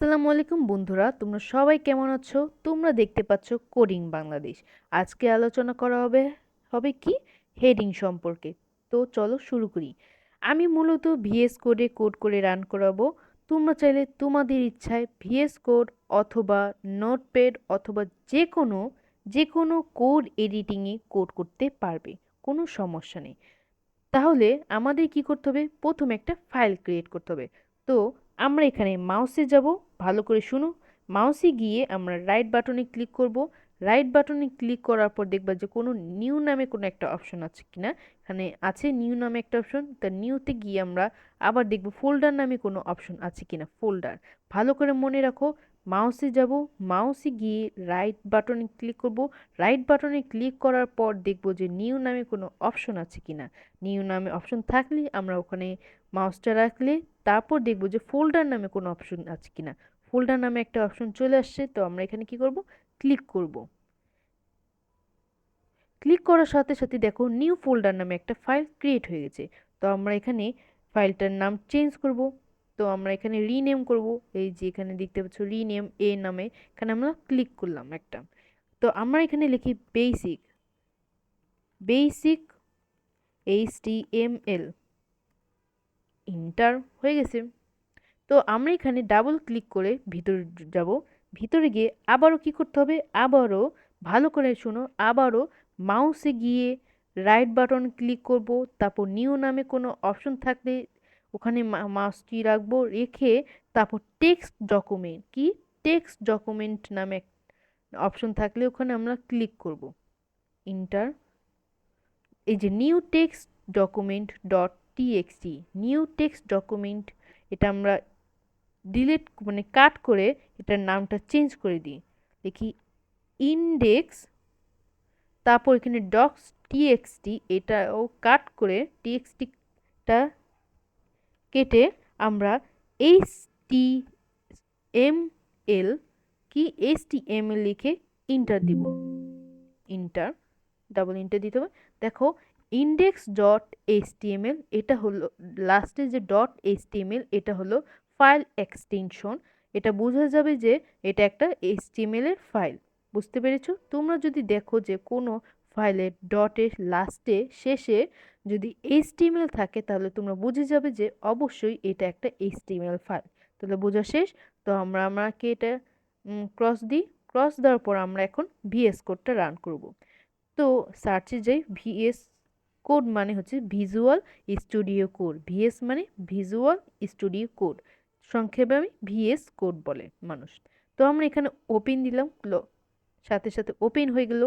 আসসালামু আলাইকুম বন্ধুরা, তোমরা সবাই কেমন আছো? তোমরা দেখতে পাচ্ছ কোডিং বাংলাদেশ। আজকে আলোচনা করা হবে হবে কি হেডিং সম্পর্কে। তো চলো শুরু করি। আমি মূলত ভিএস কোডে কোড করে রান করাবো। তোমরা চাইলে তোমাদের ইচ্ছায় ভিএস কোড অথবা নোটপ্যাড অথবা যে কোনো কোড এডিটিংয়ে কোড করতে পারবে, কোনো সমস্যা নেই। তাহলে আমাদের কি করতে হবে? প্রথমে একটা ফাইল ক্রিয়েট করতে হবে। তো আমরা এখানে মাউসে যাব, ভালো করে শুনো। মাউসে গিয়ে আমরা রাইট বাটনে ক্লিক করব। রাইট বাটনে ক্লিক করার পর দেখবা যে কোনো নিউ নামে কোনো একটা অপশন আছে কিনা। এখানে আছে নিউ নামে একটা অপশন, তা নিউতে গিয়ে আমরা আবার দেখব ফোল্ডার নামে কোনো অপশন আছে কিনা। ফোল্ডার ভালো করে মনে রাখো। মাউসে যাব, মাউসে গিয়ে রাইট বাটনে ক্লিক করব। রাইট বাটনে ক্লিক করার পর দেখব যে নিউ নামে কোনো অপশন আছে কিনা। নিউ নামে অপশন থাকলে আমরা ওখানে মাউসটা রাখলে তারপর দেখব যে ফোল্ডার নামে কোনো অপশন আছে কিনা। ফোল্ডার নামে একটা অপশন চলে আসছে, তো আমরা এখানে কি করব? ক্লিক করব। ক্লিক করার সাথে সাথে দেখো নিউ ফোল্ডার নামে একটা ফাইল ক্রিয়েট হয়ে গেছে। তো আমরা এখানে ফাইলটার নাম চেঞ্জ করব। তো আমরা এখানে রিনেম করব। এই যে এখানে দেখতে পাচ্ছ রিনেম এ নামে, এখানে আমরা ক্লিক করলাম একটা। তো আমরা এখানে লিখি বেসিক বেসিক HTML, ইন্টার হয়ে গেছে। তো আমরা এখানে ডাবল ক্লিক করে ভিতরে যাব। ভিতরে গিয়ে আবারও কি করতে হবে? আবারও ভালো করে শোনো, আবারও মাউসে গিয়ে রাইট বাটন ক্লিক করব। তারপর নিউ নামে কোনো অপশন থাকলে ওখানে মাউসটি রাখবো, রেখে তারপর টেক্সট ডকুমেন্ট, কি টেক্সট ডকুমেন্ট নামে অপশন থাকলে ওখানে আমরা ক্লিক করব। ইন্টার। এই যে new text document dot TXT, new text document, এটা আমরা ডিলিট মানে কাট করে এটার নামটা চেঞ্জ করে দিই। দেখি ইন্ডেক্স, তারপর এখানে ডক্স টিএক্সটি, এটাও কাট করে টিএক্সটিটা কেটে আমরা HTML, কি HTML লিখে ইন্টার দিব। ইন্টার, ডাবল ইন্টার দিতে হবে। দেখো ইন্ডেক্স ডট এইচটিএমএল, এটা হলো লাস্টে যে ডট এইচটিএমএল, এটা হলো ফাইল এক্সটেনশন। এটা বোঝা যাবে যে এটা একটা এইচটিএমএল এর ফাইল। বুঝতে পেরেছো? তোমরা যদি দেখো যে কোনো ফাইলের ডটের লাস্টে শেষে যদি এইচটিএমএল থাকে তাহলে তোমরা বুঝে যাবে যে অবশ্যই এটা একটা এইচটিএমএল ফাইল। তাহলে বোঝা শেষ। তো আমাকে এটা ক্রস দিই। ক্রস দেওয়ার পর আমরা এখন ভিএস কোডটা রান করব। তো সার্চে যাই, ভিএস কোড মানে হচ্ছে ভিজুয়াল স্টুডিও কোড। ভিএস মানে ভিজুয়াল স্টুডিও কোড, সংক্ষেপে আমি ভিএস কোড বলে মানুষ। তো আমরা এখানে ওপেন দিলাম, সাথে সাথে ওপেন হয়ে গেল,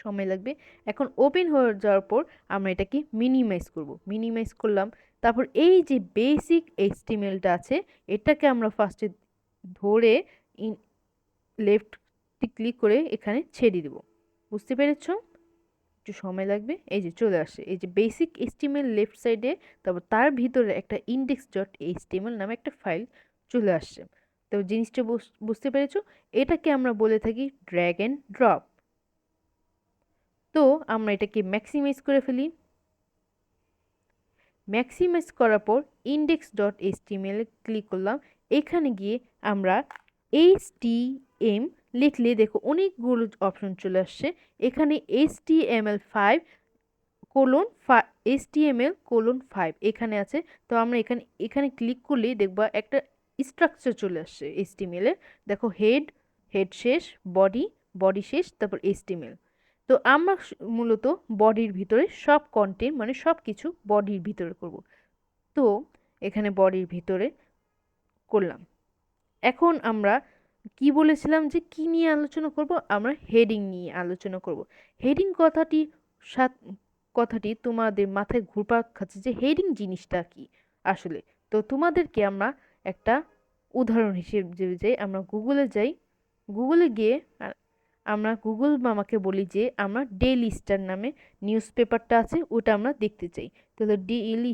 সময় লাগবে। এখন ওপেন হয়ে যাওয়ার পর আমরা এটাকে মিনিমাইজ করব। মিনিমাইজ করলাম। তারপর এই যে বেসিক এইচটিএমএলটা আছে এটাকে আমরা ফার্স্টে ধরে লেফট ক্লিক করে এখানে ছেড়ে দেব। বুঝতে পেরেছ? একটু সময় লাগবে। এই যে চলে আসে, এই যে বেসিক এইচটিএমএল লেফট সাইডে, তারপর তার ভিতরে একটা ইন্ডেক্স ডট এইচটিএমএল নামে একটা ফাইল চলে আসছে। তো জিনিসটা বুঝতে পেরেছো? এটাকে আমরা বলে থাকি ড্র্যাগ অ্যান্ড ড্রপ। তো আমরা এটাকে ম্যাক্সিমাইজ করে ফেলি। ম্যাক্সিমাইজ করার পর ইন্ডেক্স ডট এইচটিএমএল এ ক্লিক করলাম। এখানে গিয়ে আমরা HTML লিখলে দেখো অনেকগুলো অপশন চলে আসছে। এখানে HTML5 কোলন HTML:5 এখানে আছে। তো আমরা এখানে এখানে ক্লিক করলেই দেখবা একটা স্ট্রাকচার চলে আসছে HTML এর। দেখো হেড, হেড শেষ, বডি, বডি শেষ, তারপর HTML। তো আমরা মূলত বডির ভিতরে সব কন্টেন্ট মানে সব কিছু বডির ভিতরে করব। তো এখানে বডির ভিতরে করলাম। এখন আমরা কি বলেছিলাম যে কি নিয়ে আলোচনা করব? আমরা হেডিং নিয়ে আলোচনা করব। হেডিং কথাটি তোমাদের মাথায় ঘুরপাক খাচ্ছে যে হেডিং জিনিসটা কি আসলে। তো তোমাদেরকে আমরা একটা উদাহরণ হিসেবে যাই, আমরা গুগলে যাই। গুগলে গিয়ে আমরা গুগল মামাকে বলি যে আমরা ডেইলি স্টার নামে নিউজ পেপারটা আছে ওটা আমরা দেখতে চাই। তাহলে ডেইলি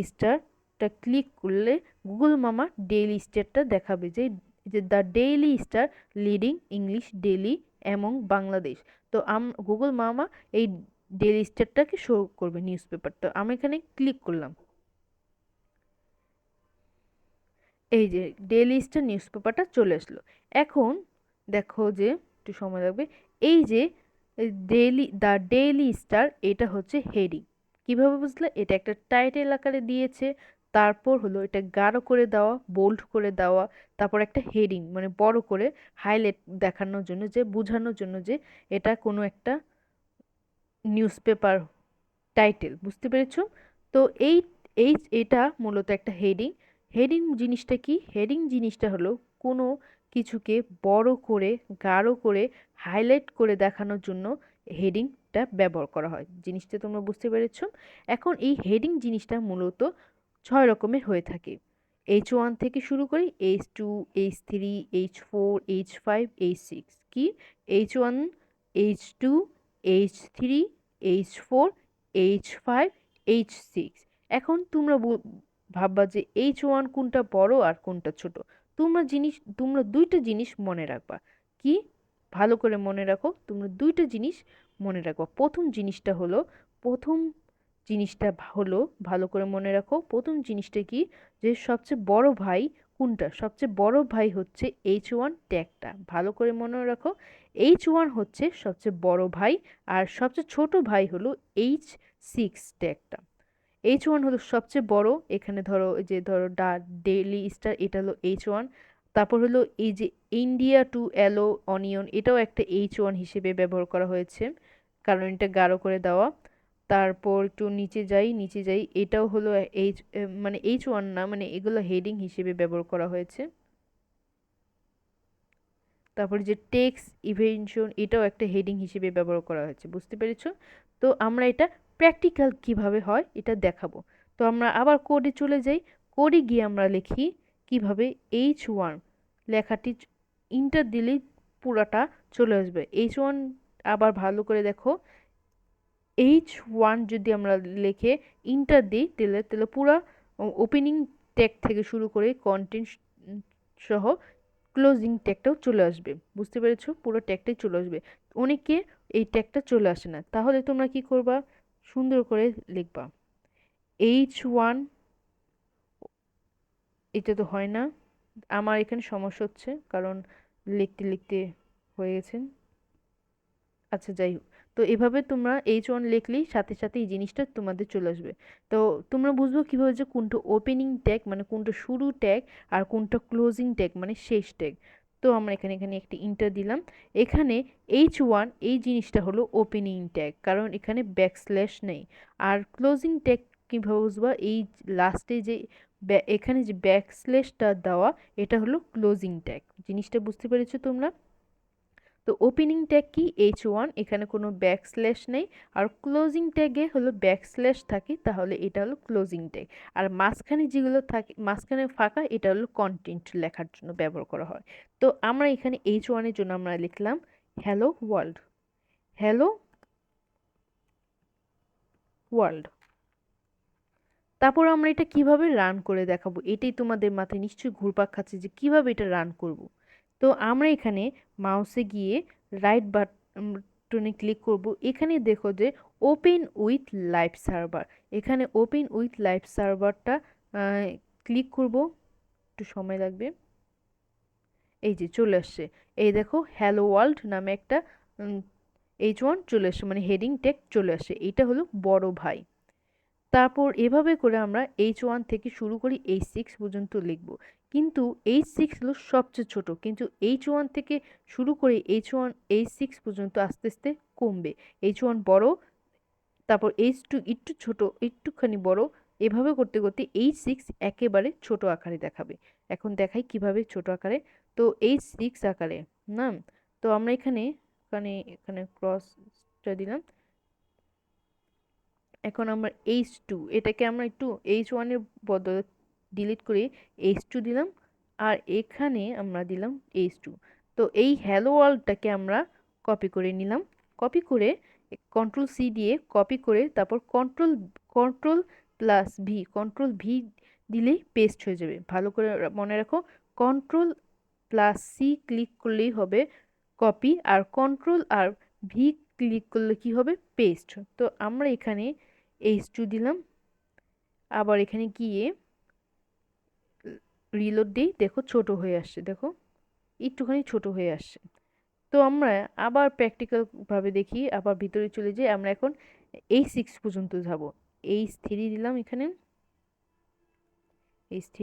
স্টারটা ক্লিক করলে গুগল মামা ডেইলি স্টারটা দেখাবে যে the daily star leading English daily among Bangladesh. তো গুগল মামা এই ডেইলি স্টারটাকে শো করবে নিউজ পেপারটা। আমি এখানে ক্লিক করলাম। এই যে ডেইলি স্টার নিউজ পেপারটা চলে আসলো। এখন দেখো যে একটু সময় লাগবে। এই যে ডেইলি স্টার, এটা হচ্ছে হেডিং। কিভাবে বুঝলে? এটা একটা টাইটেল আকারে দিয়েছে, তারপর হলো এটা গাঢ় করে দেওয়া, বোল্ড করে দেওয়া, তারপর একটা হেডিং মানে বড় করে হাইলাইট দেখানোর জন্য, যে বোঝানোর জন্য যে এটা কোনো একটা নিউজ পেপার টাইটেল। বুঝতে পেরেছো? তো এই এই এটা মূলত একটা হেডিং। হেডিং জিনিসটা কি? হেডিং জিনিসটা হলো কোনো কিছুকে বড় করে গাঢ় করে হাইলাইট করে দেখানোর জন্য হেডিংটা ব্যবহার করা হয়। জিনিসটা তোমরা বুঝতে পেরেছো? এখন এই হেডিং জিনিসটা মূলত 6 রকমের হয়ে থাকে। H1 থেকে শুরু করি, H2, H3, H4, H5, H6। কি? H1, H2, H3, H4, H5, H6। এখন তোমরা ভাববা যে H1 কোনটা বড় আর কোনটা ছোট। তোমরা দুইটা জিনিস মনে রাখবা। কি? ভালো করে মনে রাখো, তোমরা দুইটা জিনিস মনে রাখবা। প্রথম জিনিসটা হলো, ভালো করে মনে রাখো, প্রথম জিনিসটা কি? যে সবচেয়ে বড় ভাই কোনটা? সবচেয়ে বড় ভাই হচ্ছে H1 ট্যাগটা। ভালো করে মনে রাখো, H1 হচ্ছে সবচেয়ে বড় ভাই, আর সবচেয়ে ছোট ভাই হলো H6 ট্যাগটা। H1 হলো সবচেয়ে বড়। এখানে ধরো এই যে ধরো ডেইলি স্টার, এটা হলো H1। তারপর হলো এই যে ইন্ডিয়া টু এলো অনিয়ন, এটাও একটা H1 হিসেবে ব্যবহার করা হয়েছে, কারণ এটা গাঢ় করে দেওয়া। তারপর একটু নিচে যাই, এটাও হলো মানে H1 না, মানে এগুলো হেডিং হিসেবে ব্যবহার করা হয়েছে। তারপরে যে টেক্সট ইভেনশন, এটাও একটা হেডিং হিসেবে ব্যবহার করা হয়েছে। বুঝতে পেরেছো? তো আমরা এটা প্র্যাকটিক্যাল কিভাবে হয় এটা দেখাবো। তো আমরা আবার কোডে চলে যাই। কোডে গিয়ে আমরা লিখি কিভাবে H1 লেখাটি ইন্টার দিলেই পুরাটা চলে আসবে। H1 আবার ভালো করে দেখো, H1 যদি আমরা লিখে ইন্টার দিই, তাহলে পুরা ওপেনিং ট্যাগ থেকে শুরু করে কন্টেন্ট সহ ক্লোজিং ট্যাগটাও চলে আসবে। বুঝতে পেরেছো? পুরো ট্যাগটাই চলে আসবে। অনেকে এই ট্যাগটা চলে আসে না, তাহলে তোমরা কি করবা? সুন্দর করে লিখবা H1। এটা তো হয় না, আমার এখানে সমস্যা হচ্ছে, কারণ লিখতে লিখতে হয়ে গেছে। আচ্ছা, যাই হোক। তো এভাবে তোমরা H1 লিখলেই সাথে সাথে এই জিনিসটা তোমাদের চলে আসবে। তো তোমরা বুঝবো কিভাবে যে কোনটা ওপেনিং ট্যাগ মানে কোনটা শুরু ট্যাগ, আর কোনটা ক্লোজিং ট্যাগ মানে শেষ ট্যাগ। তো আমরা এখানে এখানে একটি ইন্টার দিলাম। এখানে H1 এই জিনিসটা হলো ওপেনিং ট্যাগ, কারণ এখানে ব্যাকস্ল্যাশ নেই। আর ক্লোজিং ট্যাগ কিভাবে বুঝবা? এই লাস্টে যে এখানে যে ব্যাকস্ল্যাশটা দেওয়া, এটা হলো ক্লোজিং ট্যাগ। জিনিসটা বুঝতে পেরেছো তোমরা? তো ওপেনিং ট্যাগ কি? H1, এখানে কোনো ব্যাকস্ল্যাশ নেই। আর ক্লোজিং ট্যাগে হলো ব্যাকস্ল্যাশ থাকে, তাহলে এটা হলো ক্লোজিং ট্যাগ। আর মাঝখানে যেগুলো থাকে, মাঝখানে ফাঁকা, এটা হলো কন্টেন্ট লেখার জন্য ব্যবহার করা হয়। তো আমরা এখানে H1 এর জন্য আমরা লিখলাম হ্যালো ওয়ার্ল্ড। Hello world. তারপর আমরা এটা কিভাবে রান করে দেখাবো, এটাই তোমাদের মাথায় নিশ্চয়ই ঘুরপাক খাচ্ছে যে কিভাবে এটা রান করব। তো আমরা এখানে মাউসে গিয়ে রাইট বাটনে ক্লিক করব। এখানে দেখো যে ওপেন উইথ লাইভ সার্ভার, এখানে ওপেন উইথ লাইভ সার্ভারটা ক্লিক করব। একটু সময় লাগবে। এই যে চলে আসছে। এই দেখো হ্যালো ওয়ার্ল্ড নামে একটা H1 চলে আসছে, মানে হেডিং ট্যাগ চলে আসছে। এটা হলো বড় ভাই। তারপর এভাবে করে আমরা H1 থেকে শুরু করি H6 পর্যন্ত লিখব। কিন্তু H6 হলো সবচেয়ে ছোট, কিন্তু H1 থেকে শুরু করে H6 পর্যন্ত আস্তে আস্তে কমবে। H1 বড়, তারপর H2 একটু ছোট, একটুখানি বড়, এভাবে করতে করতে H6 একেবারে ছোট আকারে দেখাবে। এখন দেখাই কিভাবে ছোট আকারে। তো H6 আকারে না, তো আমরা এখানে এখানে এখানে ক্রসটা দিলাম। এখন আমরা H2, এটাকে আমরা একটু H1 এর বদলে ডিলিট করে H2 দিলাম। আর এখানে আমরা দিলাম H2। তো এই হ্যালো ওয়ার্ল্ডটাকে আমরা কপি করে নিলাম। কপি করে কন্ট্রোল সি দিয়ে কপি করে, তারপর কন্ট্রোল ভি দিলেই পেস্ট হয়ে যাবে। ভালো করে মনে রাখো, কন্ট্রোল প্লাস সি ক্লিক করলেই হবে কপি, আর কন্ট্রোল আর ভি ক্লিক করলে কি হবে? পেস্ট। তো আমরা এখানে H2 দিলাম। আবার এখানে গিয়ে রিলোড দিই, দেখো ছোট হয়ে আসছে, দেখো একটুখানি ছোট হয়ে আসছে। তো আমরা আবার প্র্যাকটিক্যাল ভাবে দেখি, আবার ভিতরে চলে যাই। আমরা এখন H6 পর্যন্ত যাব। H3 দিলাম এখানে, H3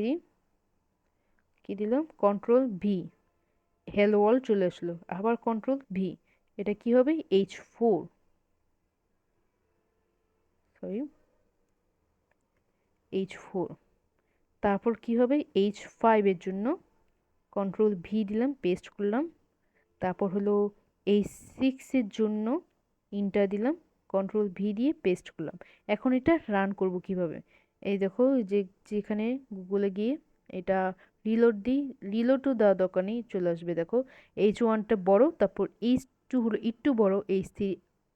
কি দিলাম, কন্ট্রোল ভি, হেলো ওয়ার্ল্ড চলে আসলো, আবার কন্ট্রোল ভি, এটা কি হবে, H4, সরি H4। তারপর কি হবে, H5 এর জন্য কন্ট্রোল ভি দিলাম, পেস্ট করলাম। তারপর হলো H6 এর জন্য ইন্টার দিলাম, কন্ট্রোল ভি দিয়ে পেস্ট করলাম। এখন এটা রান করব কিভাবে, এই দেখো যে যেখানে গুগলে গিয়ে এটা রিলোড দিই, রিলোডও দেওয়া দরকার নেই, চলে আসবে। দেখো H1টা বড়, তারপর H2 হলো একটু বড়, H3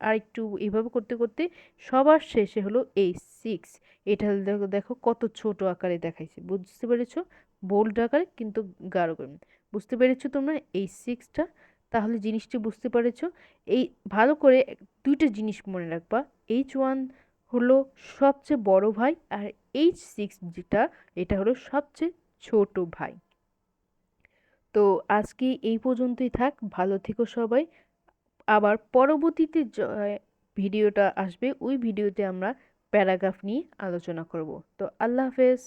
আর একটু, এইভাবে করতে করতে সবার শেষে হলো H6। এটা হলো দেখো দেখো কত ছোট আকারে দেখাইছে, বুঝতে পেরেছো, বোল্ড আকারে কিন্তু গাঢ় করে। বুঝতে পেরেছো তোমরা H6টা, তাহলে জিনিসটি বুঝতে পেরেছো। এই ভালো করে দুইটা জিনিস মনে রাখবা, H1 হলো সবচেয়ে বড় ভাই, আর H6 যেটা, এটা হলো সবচেয়ে ছোট ভাই। তো আজকে এই পর্যন্তই থাক, ভালো থেকো সবাই। আবার পরবর্তীতে ভিডিওটা আসবে, ওই ভিডিওতে আমরা প্যারাগ্রাফ নিয়ে আলোচনা করব। তো আল্লাহ হাফেজ।